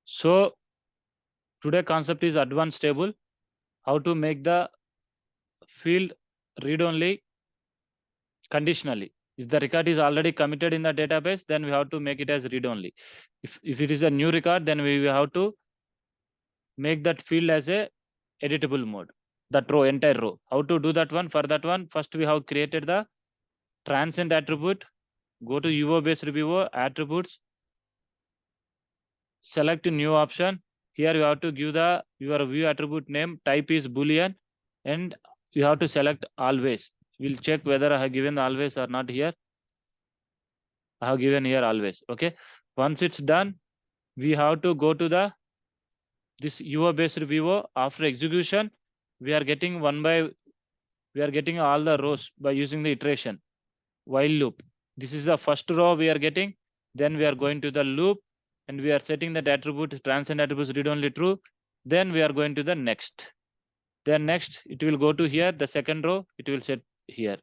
So today concept is advanced table, how to make the field read only conditionally. If the record is already committed in the database, then we have to make it as read only. If it is a new record, then we have to make that field as a editable mode, that row, entire row. How to do that one? For that one, first we have created the transient attribute. Go to UO based VO attributes, select new option. Here you have to give the your view attribute name, type is boolean, and you have to select always. We'll check whether I have given always or not here. I have given here always. Okay. Once it's done, we have to go to the this UO based VO. After execution, we are getting we are getting all the rows by using the iteration while loop. This is the first row we are getting. Then we are going to the loop and we are setting that attribute transient attributes read only true. Then we are going to the next. Then next it will go to here, the second row, it will set here.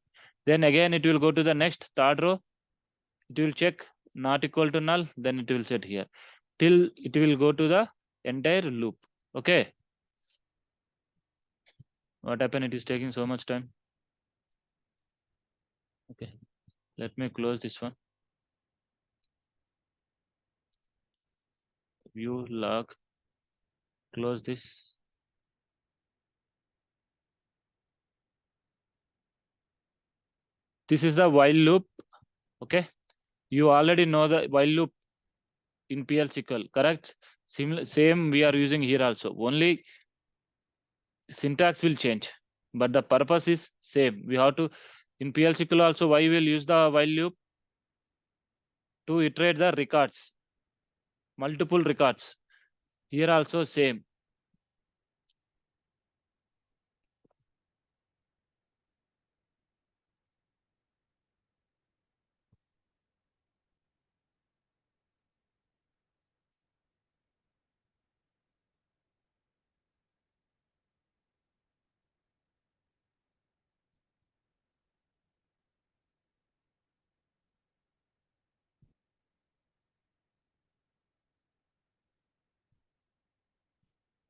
Then again it will go to the next third row. It will check not equal to null, then it will set here till it will go to the entire loop. Okay. What happened? It is taking so much time. Okay. Let me close this one. View log. Close this. This is the while loop. Okay. You already know the while loop in PL SQL, correct? Same we are using here also. Only syntax will change, but the purpose is same. We have to in PL SQL also. Why we'll use the while loop? To iterate the records, multiple records. Here also same.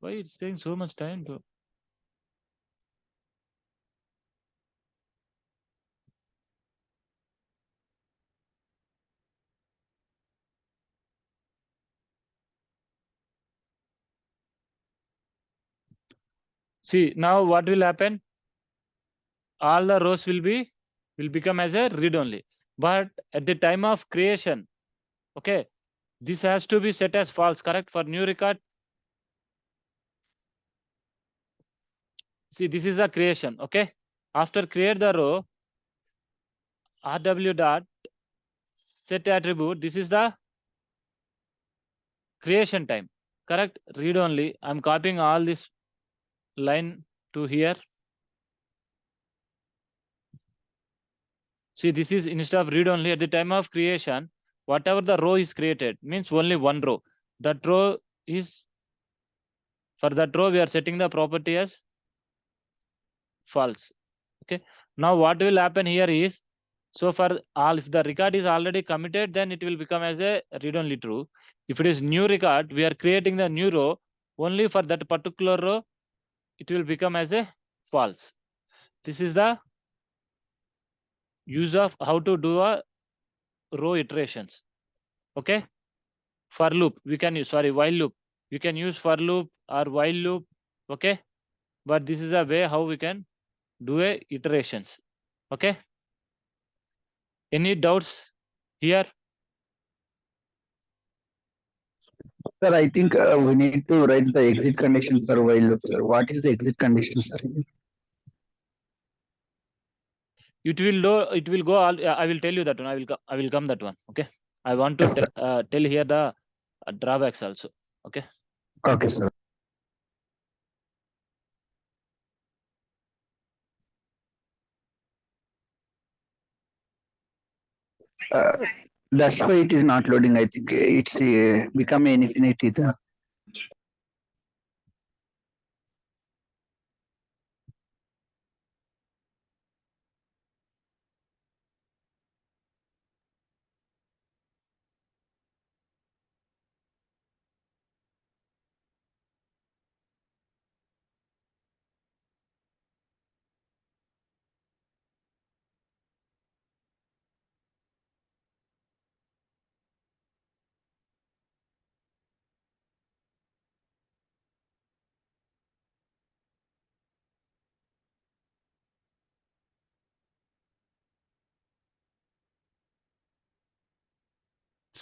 Why it's taking so much time to? See, now what will happen? All the rows will become as a read only. But at the time of creation, okay, this has to be set as false, correct? For new record. See, this is the creation, okay? After create the row, RW dot set attribute, this is the creation time, correct? Read only. I'm copying all this line to here. See, this is instead of read only at the time of creation, whatever the row is created means only one row. That row is, for that row, we are setting the property as false. Okay. Now what will happen here is, so for all, if the record is already committed, then it will become as a read only true. If it is new record, we are creating the new row only for that particular row, it will become as a false. This is the use of how to do a row iterations. Okay. For loop, we can use, sorry, while loop. You can use for loop or while loop. Okay. But this is a way how we can do a iterations. Okay. Any doubts here? Sir, I think we need to write the exit condition for while loop, sir. What is the exit condition, sir? It will go all. I will tell you that one. I will come that one. Okay. I want to Yes, sir. tell here the drawbacks also. Okay. Okay, sir. Uh, that's why it is not loading. I think it's become an infinity.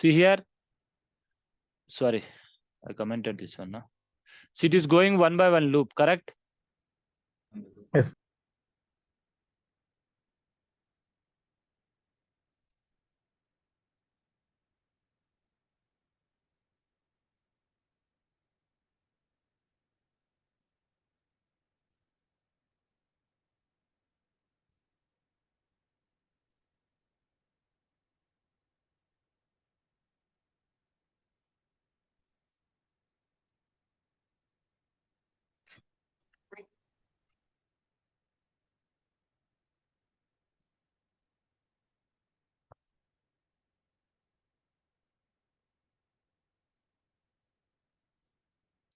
See here. Sorry, I commented this one. No? See, it is going one by one loop, correct? Yes.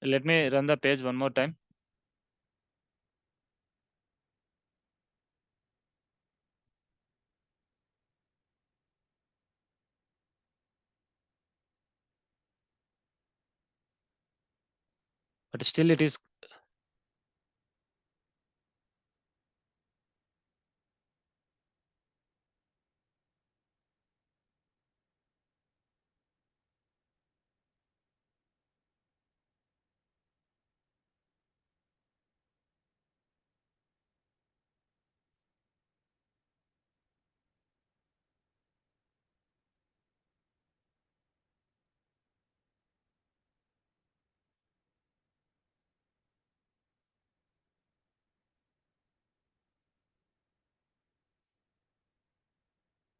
Let me run the page one more time. But still it is.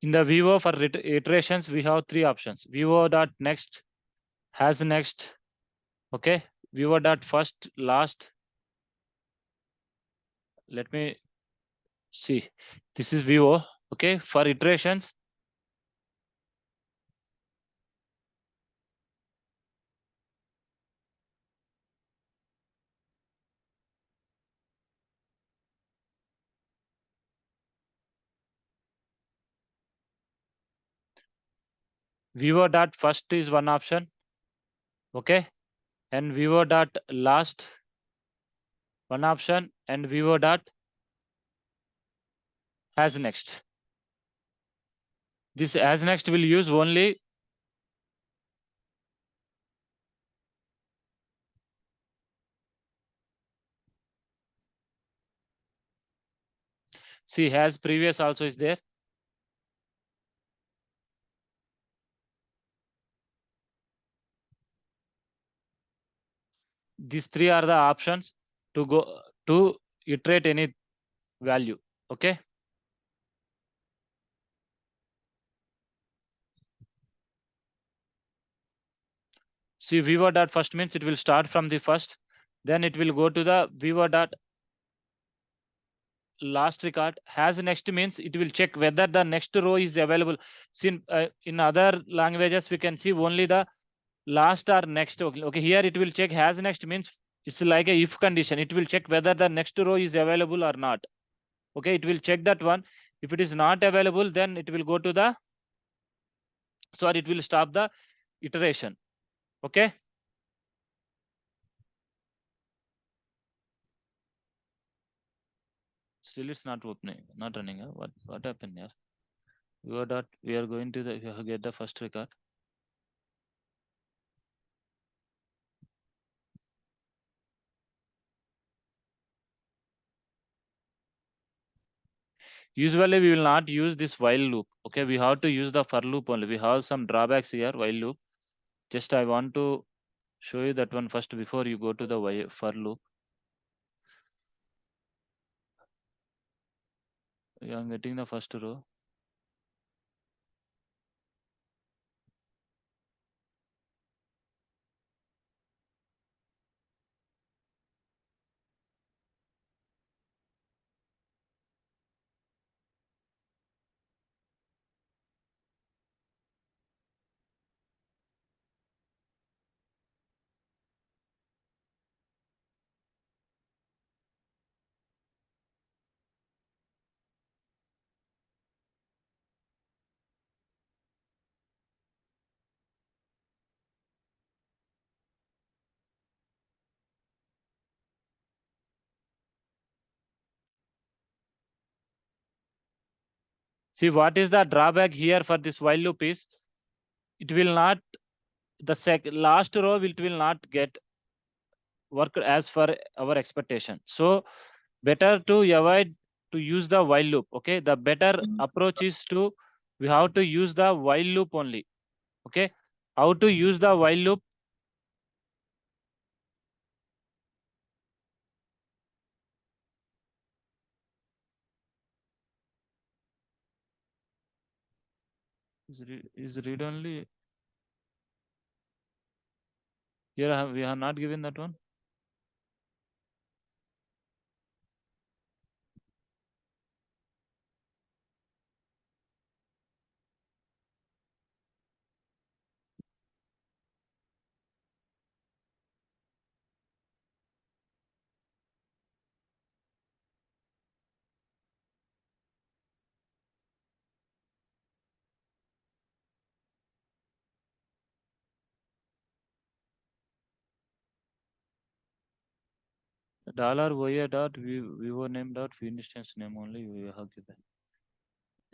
In the VO for iterations, we have three options. VO dot next, has next, okay. VO dot first, last. Let me see. This is VO, okay. For iterations, VO dot first is one option, okay, and VO dot last one option, and VO dot has next. This has next will use only. See, has previous also is there. These three are the options to go to iterate any value, okay. See, VO dot first means it will start from the first, then it will go to the VO dot last record. Has next means it will check whether the next row is available. See, in other languages we can see only the last or next. Okay, here it will check has next means it's like a if condition. It will check whether the next row is available or not. Okay, it will check that one. If it is not available, then it will go to the, sorry, it will stop the iteration. Okay. Still it's not opening, not running. What happened here? We are going to the get the first record. Usually we will not use this while loop. Okay, we have to use the for loop only. We have some drawbacks here while loop. Just I want to show you that one first before you go to the for loop. I am getting the first row. See, what is the drawback here for this while loop is it will not, the last row it will not get worked as per our expectation. So better to avoid to use the while loop. Okay, the better approach is to, we have to use the while loop only. Okay, how to use the while loop? Is read only here? We have not given that one. Dollar voya dot vivo name dot instance name only we have given.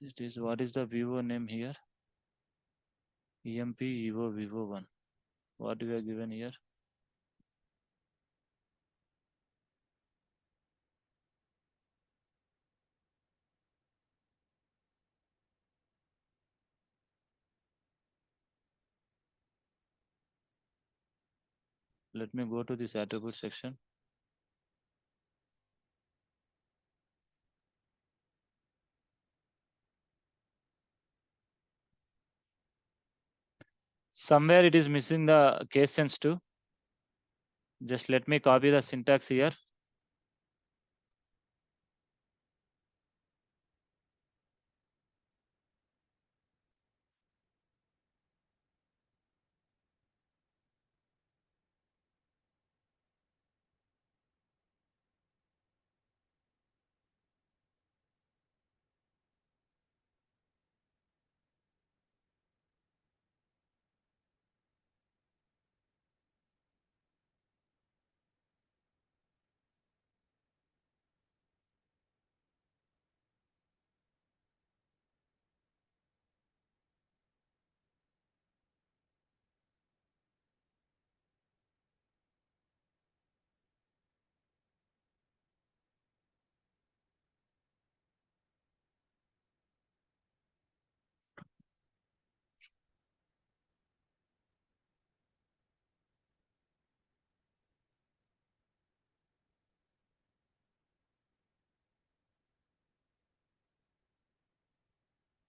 It is, what is the vivo name here? EMP Evo Vivo 1. What we are given here? Let me go to this attribute section. Somewhere it is missing the case sensitive. Just let me copy the syntax here.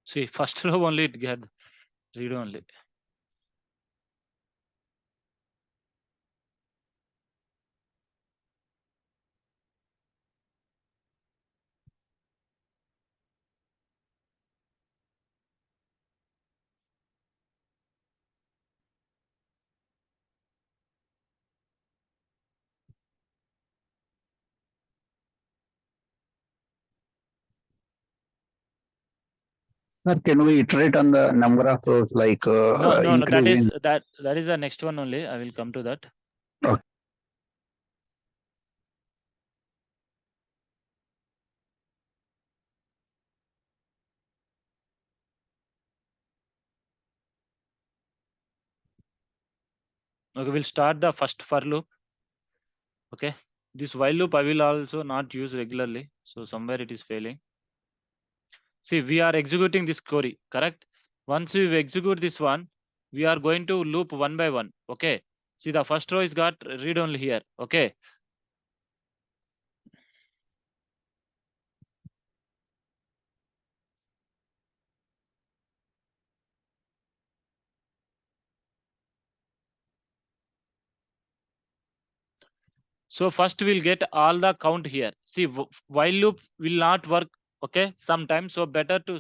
See, first row only it get read only. Sir, can we iterate on the number of rows, like No, no, that is increasing? that is the next one only. I will come to that. Okay. Okay, we'll start the first for loop. Okay, this while loop I will also not use regularly, so somewhere it is failing. See, we are executing this query, correct? Once we execute this one, we are going to loop one by one. Okay, see, the first row is got read only here. Okay, so first we'll get all the count here. See, while loop will not work. Okay, sometimes, so better to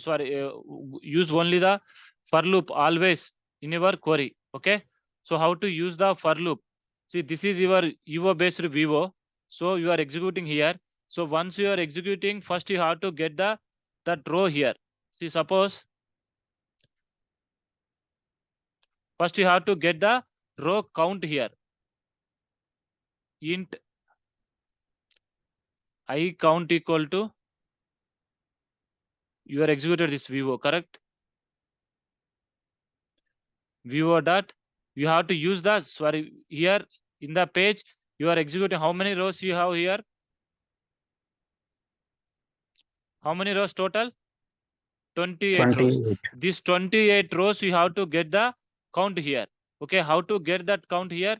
use only the for loop always in your query. Okay, so how to use the for loop? See, this is your UO based Vivo. So you are executing here. So once you are executing, first you have to get the that row here. See, suppose first you have to get the row count here. Int I count equal to, you are executed this Vivo, correct? VO dot. You have to use the, sorry, here in the page, you are executing how many rows you have here? How many rows total? 28 rows. 28. These 28 rows, you have to get the count here. Okay, how to get that count here?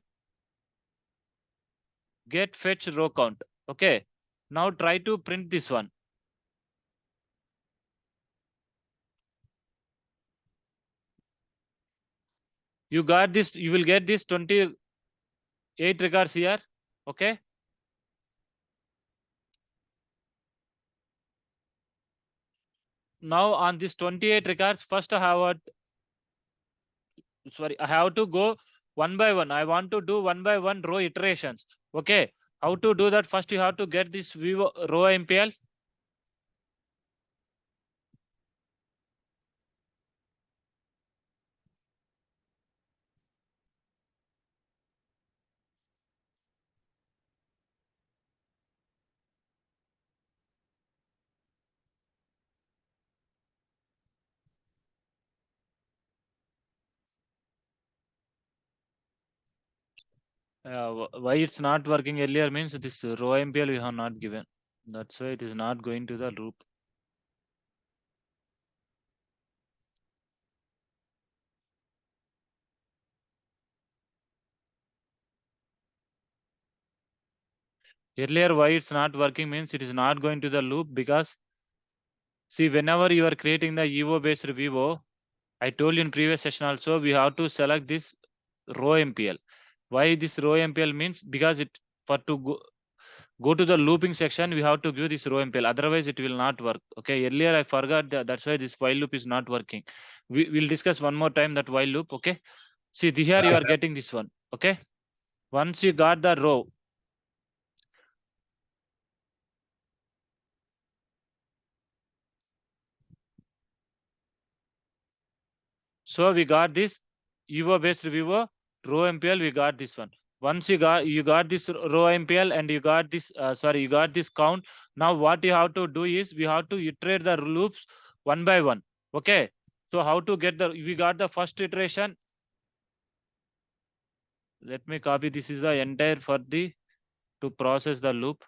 Get fetch row count. Okay, now try to print this one. You got this, you will get this 28 records here. Okay, now on this 28 records, first I have I have to go one by one. I want to do one by one row iterations. Okay, how to do that? First you have to get this Vivo row MPL. Why it's not working earlier means this row MPL we have not given. That's why it is not going to the loop. Earlier why it's not working means it is not going to the loop because see, whenever you are creating the EVO based Vivo, I told you in previous session also, we have to select this row MPL. Why this row MPL means? Because it for to go to the looping section, we have to give this row MPL. Otherwise, it will not work. Okay. Earlier, I forgot that. That's why this while loop is not working. We will discuss one more time that while loop. Okay. See, here you are getting this one. Okay. Once you got the row, so we got this EVO based Vivo row MPL. We got this one. Once you got this row MPL and you got this you got this count. Now what you have to do is we have to iterate the loops one by one. Okay. So how to get we got the first iteration. Let me copy. This is the entire for the to process the loop.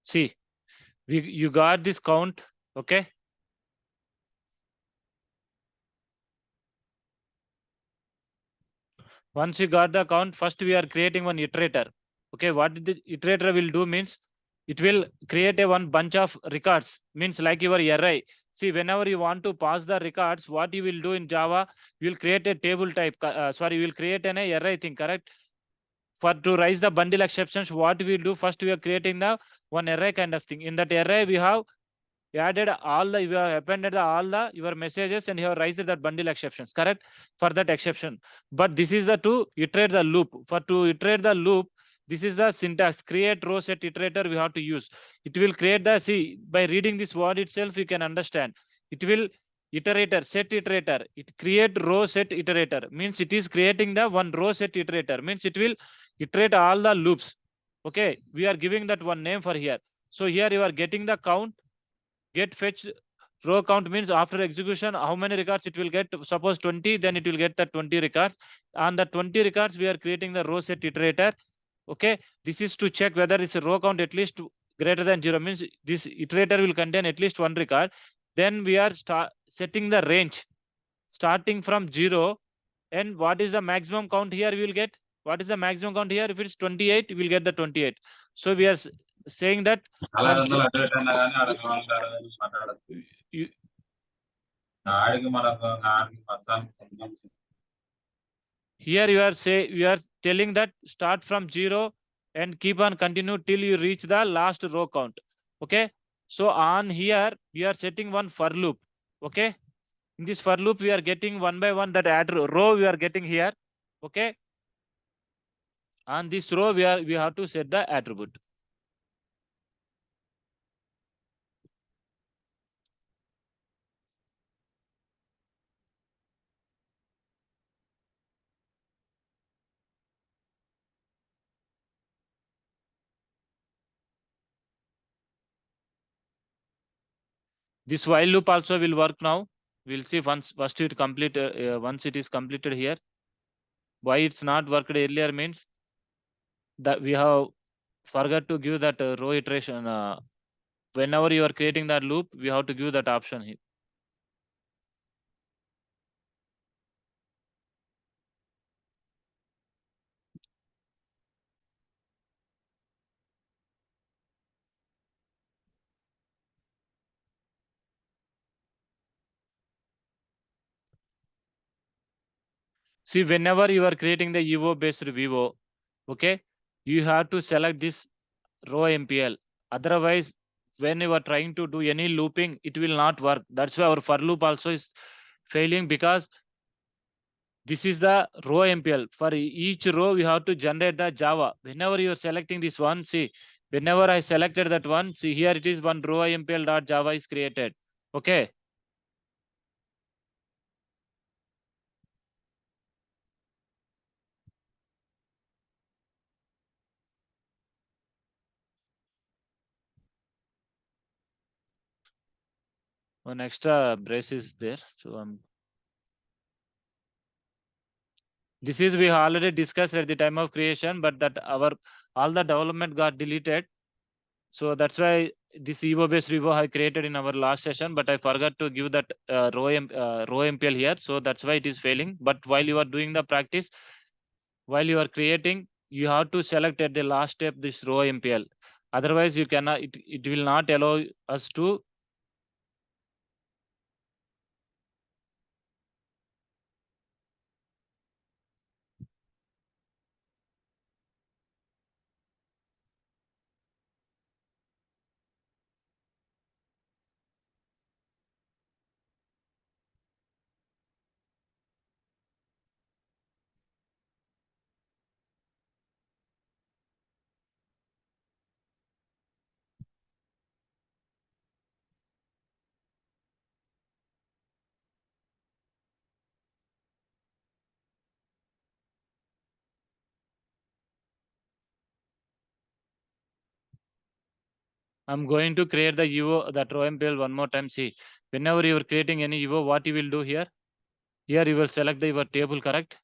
See, you got this count. Okay. Once you got the count, first we are creating one iterator. Okay, what the iterator will do means it will create a one bunch of records, means like your array. See, whenever you want to pass the records, what you will do in Java, you will create a table type. You will create an array thing, correct? For to raise the bundle exceptions, what we will do first, we are creating the one array kind of thing. In that array, we have added all the, you have appended all the your messages and you have raised that bundle exceptions, correct? For that exception. But this is the to iterate the loop. For to iterate the loop, this is the syntax create row set iterator we have to use. It will create the, see, by reading this word itself, you can understand. It will iterator, set iterator. It create row set iterator means it is creating the one row set iterator means it will iterate all the loops. Okay, we are giving that one name for here. So here you are getting the count. Get fetch row count means after execution, how many records it will get. Suppose 20, then it will get the 20 records. On the 20 records, we are creating the row set iterator. Okay, this is to check whether it's a row count at least greater than 0 means this iterator will contain at least one record. Then we are setting the range starting from 0. And what is the maximum count here we will get? What is the maximum count here? If it's 28, we will get the 28. So we are saying that from you, here you are telling that start from 0 and keep on continue till you reach the last row count. Okay, so on here we are setting one for loop. Okay, in this for loop we are getting one by one that add row we are getting here. Okay, on this row we have to set the attribute. This while loop also will work now. We'll see once first it complete once it is completed here. Why it's not worked earlier means that we have forgot to give that row iteration. Whenever you are creating that loop, we have to give that option here. See, whenever you are creating the EVO based Vivo, okay, you have to select this row MPL. Otherwise, when you are trying to do any looping, it will not work. That's why our for loop also is failing, because this is the row MPL. For each row, we have to generate the Java. Whenever you are selecting this one, see, whenever I selected that one, see here it is one row MPL dot Java is created. Okay. One extra brace is there. So this is we already discussed at the time of creation, but that our all the development got deleted. So that's why this Evo based Revo I created in our last session, but I forgot to give that row MPL here. So that's why it is failing. But while you are doing the practice, while you are creating, you have to select at the last step this row MPL. Otherwise, you cannot. It will not allow us to. I'm going to create the Evo that row MPL one more time. See, whenever you are creating any Evo, what you will do here? Here you will select your table, correct?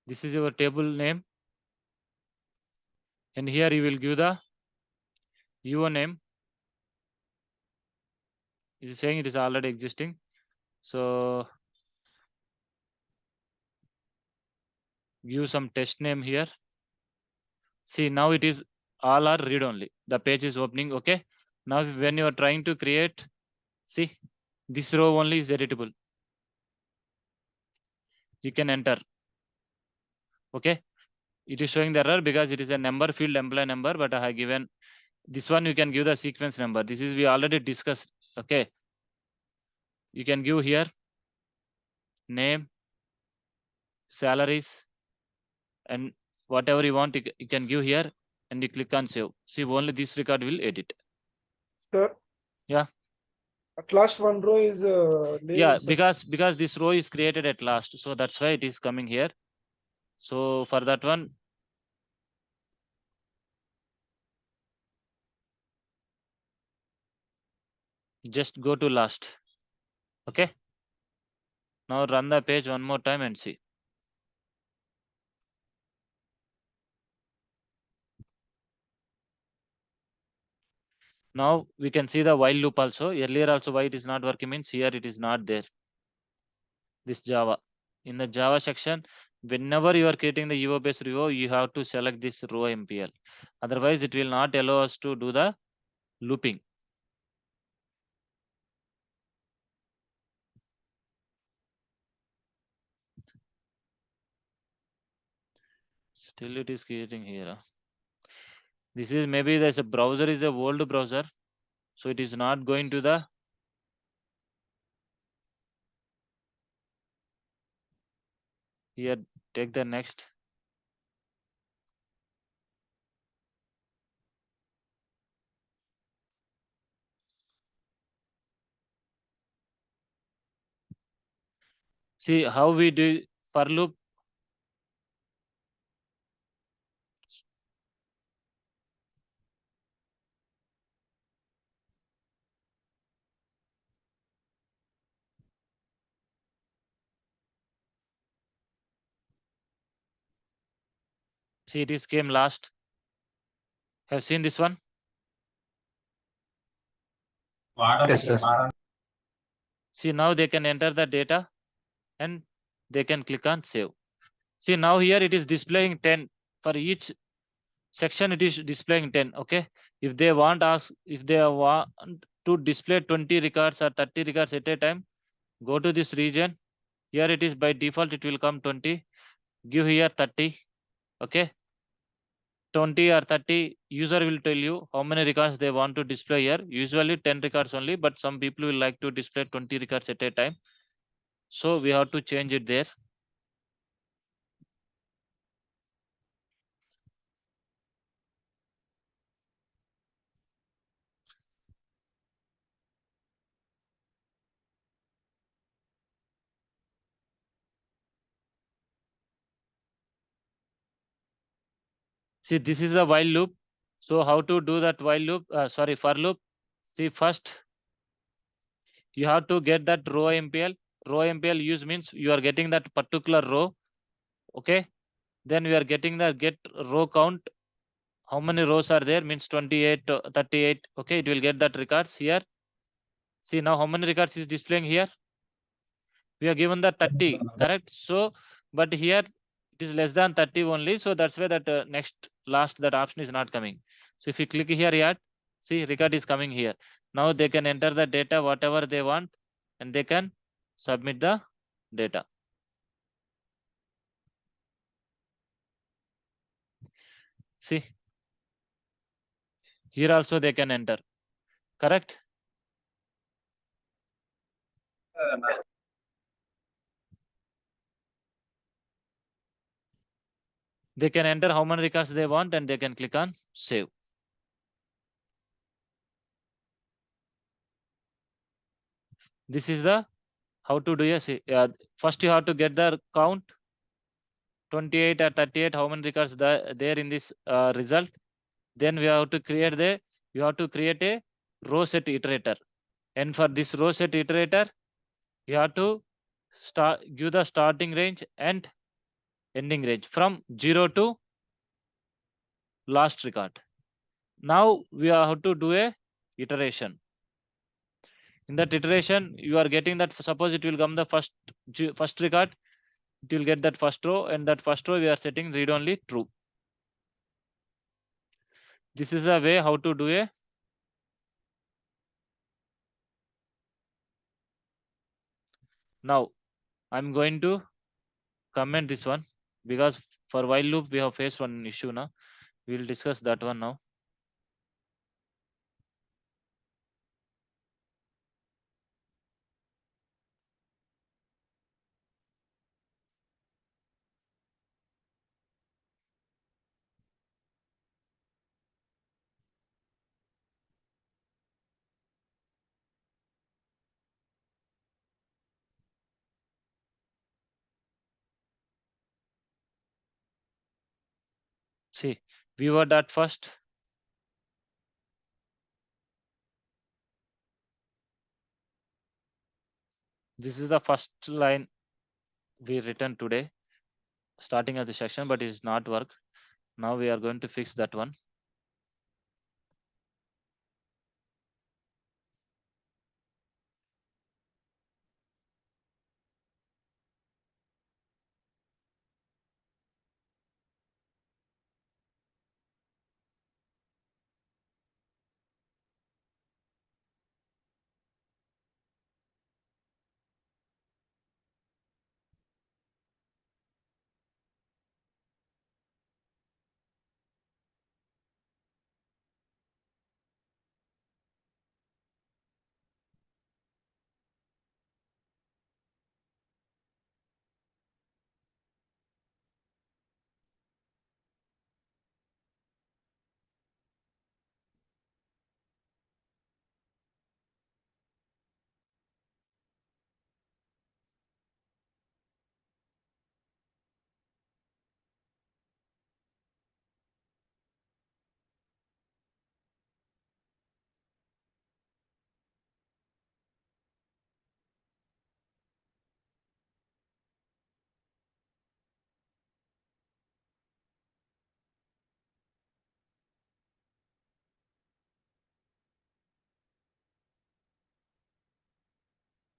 This is your table name. And here you will give the Evo name. It is saying it is already existing. So give some test name here. See, now it is all are read only. The page is opening. Okay. Now when you are trying to create, see, this row only is editable. You can enter. Okay. It is showing the error because it is a number field, employee number, but I have given this one. You can give the sequence number. This is we already discussed. Okay. You can give here name, salaries, and whatever you want, you can give here, and you click on save. See, only this record will edit. Sir. Yeah. At last one row is name. Yeah, sir. because this row is created at last, so that's why it is coming here. So for that one, just go to last. Okay. Now run the page one more time and see. Now we can see the while loop also. Earlier also why it is not working means here it is not there. This Java. In the Java section, whenever you are creating the EO based row, you have to select this row MPL. Otherwise, it will not allow us to do the looping. Still, it is creating here. This is maybe there's a browser is a old browser, so it is not going to the. Here, take the next. See how we do for loop. See, it is came last. Have seen this one? Yes, sir. See, now they can enter the data and they can click on save. See, now here it is displaying 10 for each section. It is displaying 10. Okay. If they want to display 20 records or 30 records at a time, go to this region. Here it is by default, it will come 20. Give here 30. Okay. 20 or 30, user will tell you how many records they want to display here. Usually 10 records only, but some people will like to display 20 records at a time. So we have to change it there. See, this is a while loop. So how to do that while loop? Sorry, for loop. See, first you have to get that row MPL. Row MPL use means you are getting that particular row. Okay. Then we are getting the get row count. How many rows are there? Means 28, 38. Okay, it will get that records here. See now how many records is displaying here? We are given the 30, correct? So, but here it is less than 30 only. So that's why that next last that option is not coming. So if you click here, yet see record is coming here. Now they can enter the data whatever they want and they can submit the data. See, here also they can enter, correct? They can enter how many records they want and they can click on save. This is the how to do a first you have to get the count 28 or 38 how many records there in this result. Then we have to create a row set iterator, and for this row set iterator you have to give the starting range and ending range from 0 to last record. Now we have to do a iteration. In that iteration you are getting that, suppose it will come the first record, it will get that first row, and that first row we are setting read only true. This is a way how to do a. Now I'm going to comment this one because for while loop we have faced one issue now. We will discuss that one now. See, we were that first. This is the first line we written today, starting of the section, but it is not work. Now we are going to fix that one.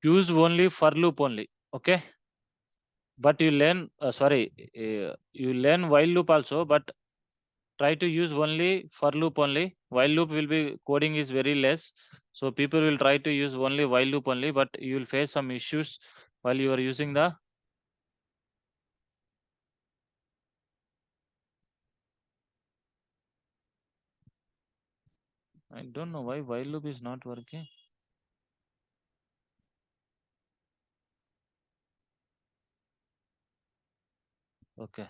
use only for loop only. Okay, but you learn you learn while loop also, but try to use only for loop only. While loop will be coding is very less, so people will try to use only while loop only, but you will face some issues while you are using the I don't know why while loop is not working. Okay,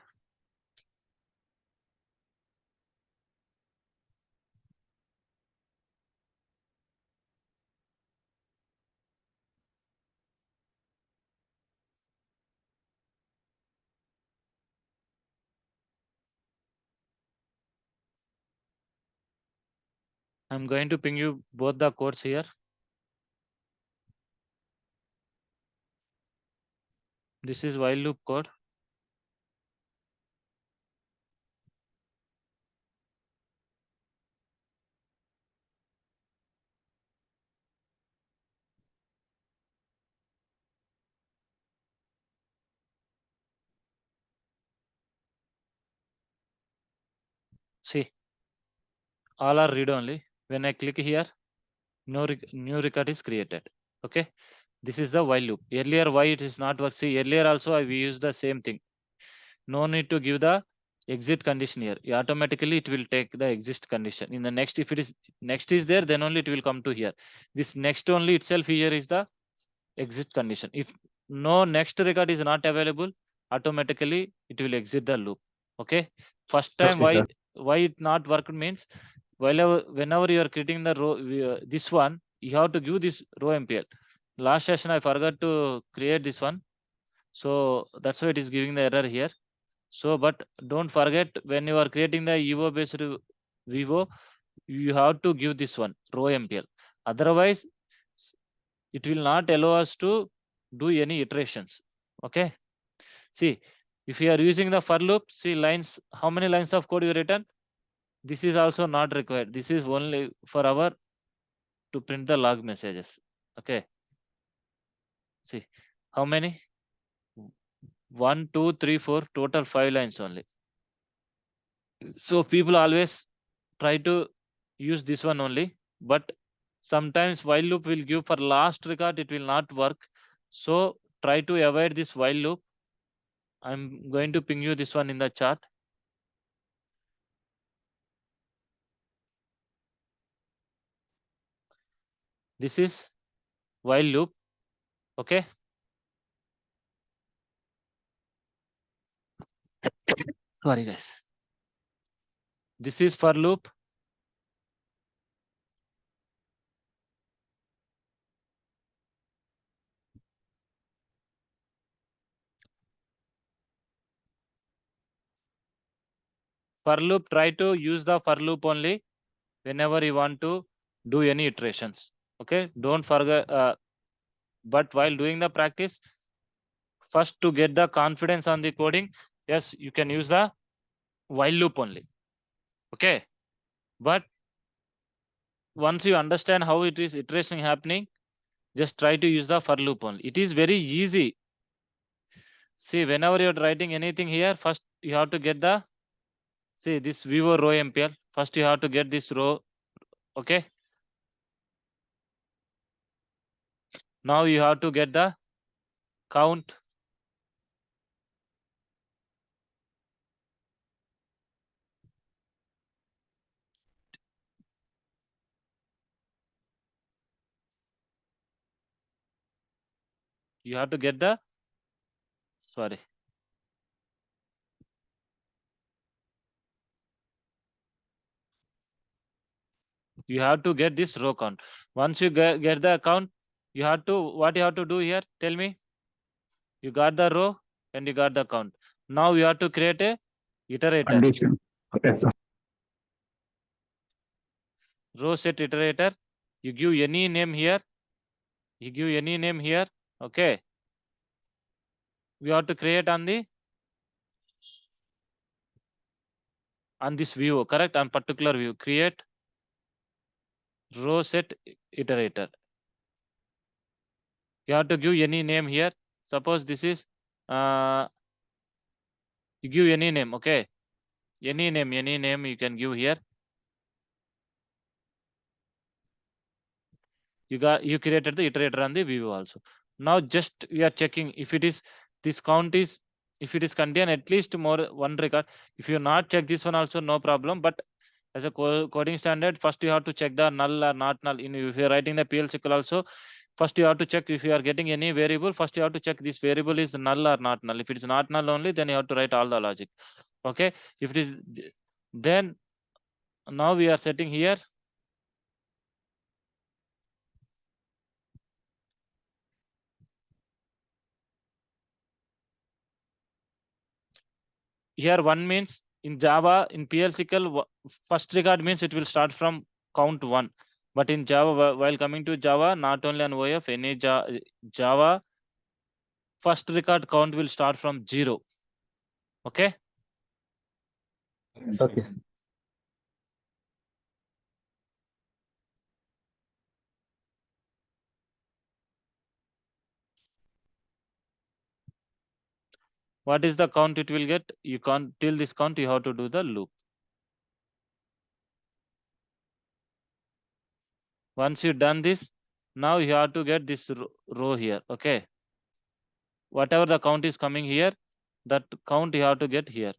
I'm going to ping you both the codes here. This is while loop code. See, all are read only. When I click here, new record is created. Okay, this is the while loop. Earlier, why it is not work? See, earlier also we used the same thing. No need to give the exit condition here. Automatically it will take the exit condition. In the next, if it is next is there, then only it will come to here. This next only itself here is the exit condition. If no next record is not available, automatically it will exit the loop. Okay. First time Okay, sir. why it not worked means whenever you are creating the row, this one, you have to give this row MPL. Last session I forgot to create this one, so that's why it is giving the error here. So, but don't forget, when you are creating the EVO based Vivo, you have to give this one row MPL. Otherwise, it will not allow us to do any iterations. Okay. See, if you are using the for loop, see lines, how many lines of code you written? This is also not required. This is only for our to print the log messages. Okay. See, how many? 1, 2, 3, 4, total 5 lines only. So people always try to use this one only, but sometimes while loop will give for last record, it will not work. So try to avoid this while loop. I'm going to ping you this one in the chat. This is while loop. Okay. Sorry guys. This is for loop. For loop, try to use the for loop only whenever you want to do any iterations. Okay. Don't forget, but while doing the practice, first to get the confidence on the coding, yes, you can use the while loop only. Okay. But once you understand how it is iteration happening, just try to use the for loop only. It is very easy. See, whenever you're writing anything here, first you have to get the, see this Vivo row MPL. First you have to get this row. Okay. Now you have to get the count. You have to get the, sorry. You have to get this row count. Once you get the count, you have to, what you have to do here? Tell me. You got the row and you got the count. Now you have to create a iterator. Condition. Okay, sir. Row set iterator. You give any name here. You give any name here. Okay. We have to create on the, on this view, correct? On particular view, create row set iterator. You have to give any name here. Suppose this is you give any name, okay? Any name you can give here. You created the iterator and the view also. Now just we are checking if it is this count is if it is contain at least more one record. If you not check this one also, no problem. But as a coding standard, first you have to check the null or not null. If you are writing the PL SQL also, first you have to check if you are getting any variable. First you have to check this variable is null or not null. If it is not null only, then you have to write all the logic. Okay. If it is, then now we are setting here. Here one means in Java, in PL SQL, first record means it will start from count 1. But in Java, while coming to Java, not only on OAF, any Java, first record count will start from 0. Okay. Okay, sir. What is the count it will get? You can't till this count, you have to do the loop. Once you done this, now you have to get this row here. Okay. Whatever the count is coming here, that count you have to get here.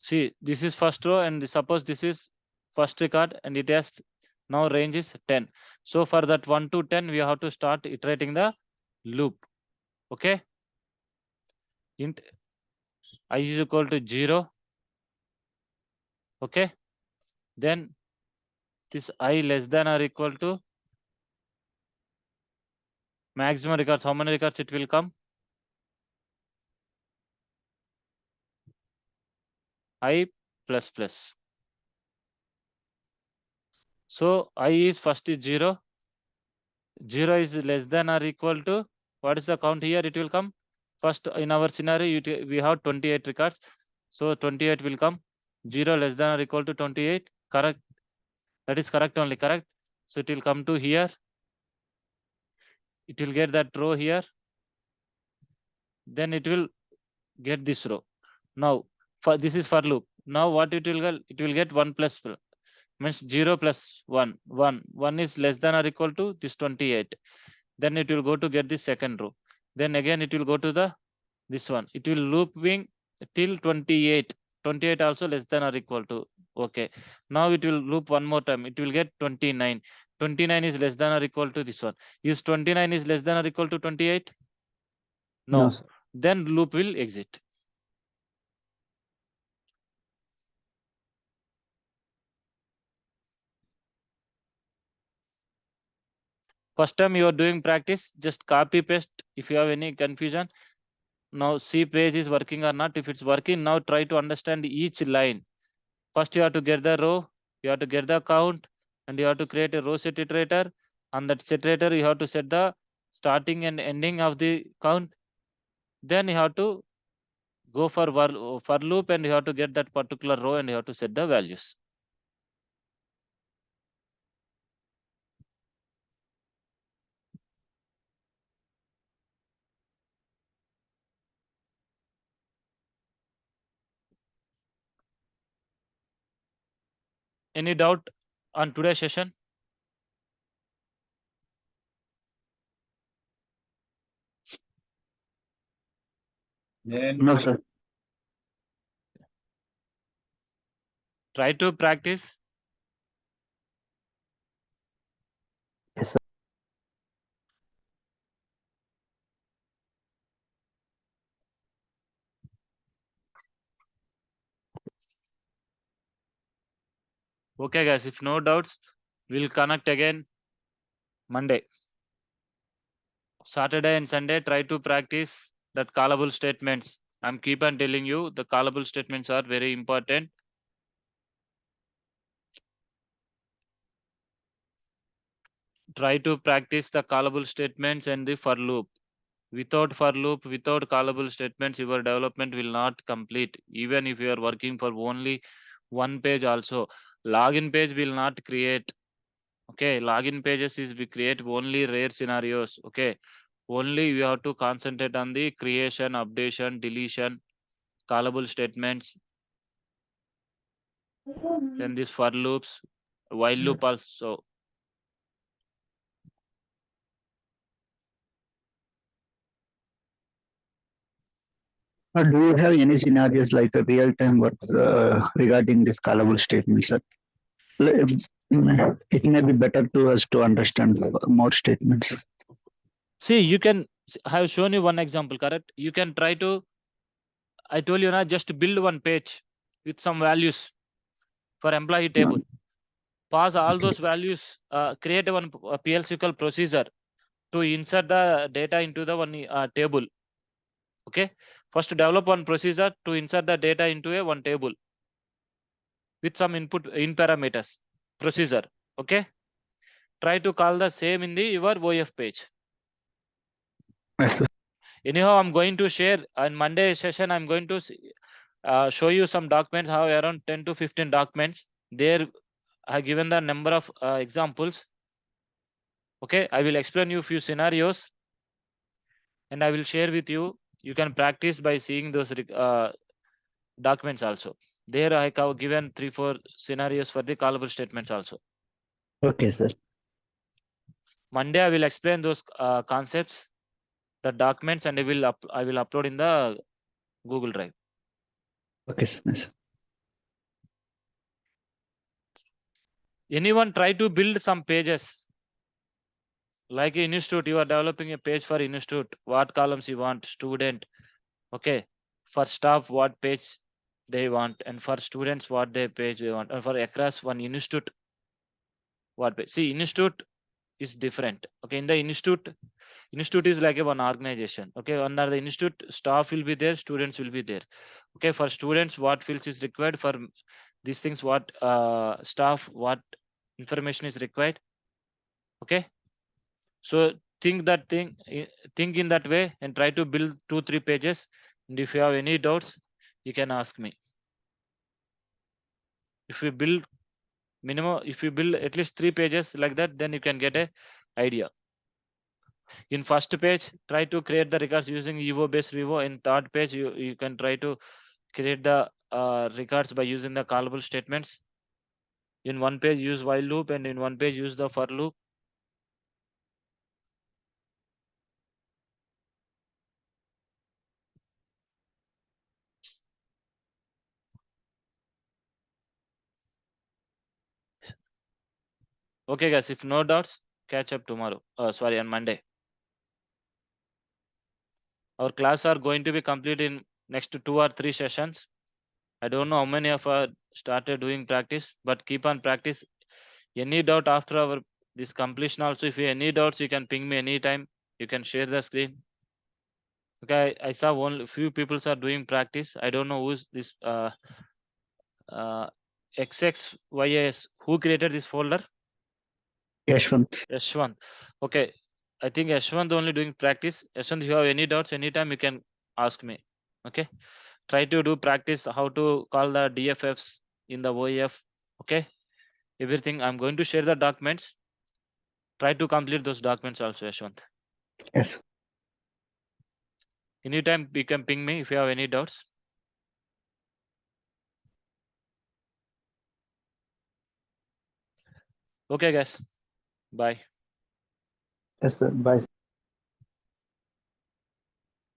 See, this is first row and suppose this is first record and it has now range is 10. So for that 1 to 10, we have to start iterating the loop. Okay. Int I is equal to 0. Okay. Then this I less than or equal to maximum records. How many records it will come? I plus plus. So I is first is 0. 0 is less than or equal to, what is the count here? It will come first in our scenario. We have 28 records. So 28 will come. 0 less than or equal to 28. Correct. That is correct only. Correct. So it will come to here. It will get that row here. Then it will get this row. Now this is for loop. Now what it will get? It will get 1 plus means 0 plus 1. 1. 1 is less than or equal to this 28. Then it will go to get the second row. Then again it will go to the this one. It will looping till 28. 28 also less than or equal to. Okay. Now it will loop one more time. It will get 29. 29 is less than or equal to this one. Is 29 is less than or equal to 28? No. No, sir. Then loop will exit. First time you are doing practice, just copy paste. If you have any confusion, now see page is working or not. If it's working, now try to understand each line. First you have to get the row, you have to get the count, and you have to create a row set iterator. On that set iterator, you have to set the starting and ending of the count. Then you have to go for loop and you have to get that particular row and you have to set the values. Any doubt on today's session? No, sir. Try to practice. Yes, sir. Okay, guys, if no doubts, we'll connect again Monday. Saturday and Sunday, try to practice that callable statements. I'm keep on telling you the callable statements are very important. Try to practice the callable statements and the for loop. Without for loop, without callable statements, your development will not complete. Even if you are working for only one page also, login page will not create. Okay, login pages is we create only rare scenarios. Okay, only you have to concentrate on the creation, updation, deletion, callable statements, then this for loops, while loop also. Do you have any scenarios like a real-time work regarding this callable statement, sir? It may be better to us to understand more statements. See, you can I have shown you one example, correct? You can try to, I told you now, just build one page with some values for employee table. Pass all those values, create one PL/SQL procedure to insert the data into the one table. Okay, first develop one procedure to insert the data into a one table with some input in parameters procedure. Okay, try to call the same in the your OAF page. Anyhow, I'm going to share on Monday session. I'm going to show you some documents. How around 10 to 15 documents. There, I have given the number of examples. Okay, I will explain you few scenarios, and I will share with you. You can practice by seeing those documents also. There I have given 3-4 scenarios for the callable statements also. Okay, sir. Monday I will explain those concepts, the documents, and I will upload in the Google Drive. Okay, sir. Yes. Anyone try to build some pages? Like in institute, you are developing a page for institute. What columns you want? Student. Okay. For staff, what page they want, and for students, what their page they want, and for across one institute, what page. See, institute is different. Okay, in the institute is like a one organization. Okay, under the institute, staff will be there, students will be there. Okay, for students, what fields is required, for these things, what staff, what information is required. Okay, so think in that way and try to build 2-3 pages, and if you have any doubts, you can ask me. If you build at least 3 pages like that, then you can get a idea. In first page, try to create the records using EVO based VIVO. In third page, you can try to create the records by using the callable statements. In one page, use while loop, and in one page, use the for loop. Okay, guys, if no doubts, catch up tomorrow. Sorry, on Monday. Our class are going to be complete in next 2 or 3 sessions. I don't know how many of us started doing practice, but keep on practice. Any doubt after our this completion also, if you have any doubts, you can ping me anytime. You can share the screen. Okay, I saw only few people are doing practice. I don't know who's this XXYS, who created this folder? Yashwant. Yashwant. Okay, I think Yashwant only doing practice. Yashwant, if you have any doubts anytime, you can ask me. Okay, try to do practice how to call the DFFs in the OAF. Okay, everything. I'm going to share the documents. Try to complete those documents also, Yashwant. Yes. Anytime you can ping me if you have any doubts. Okay, guys. Bye. Yes, sir. Bye.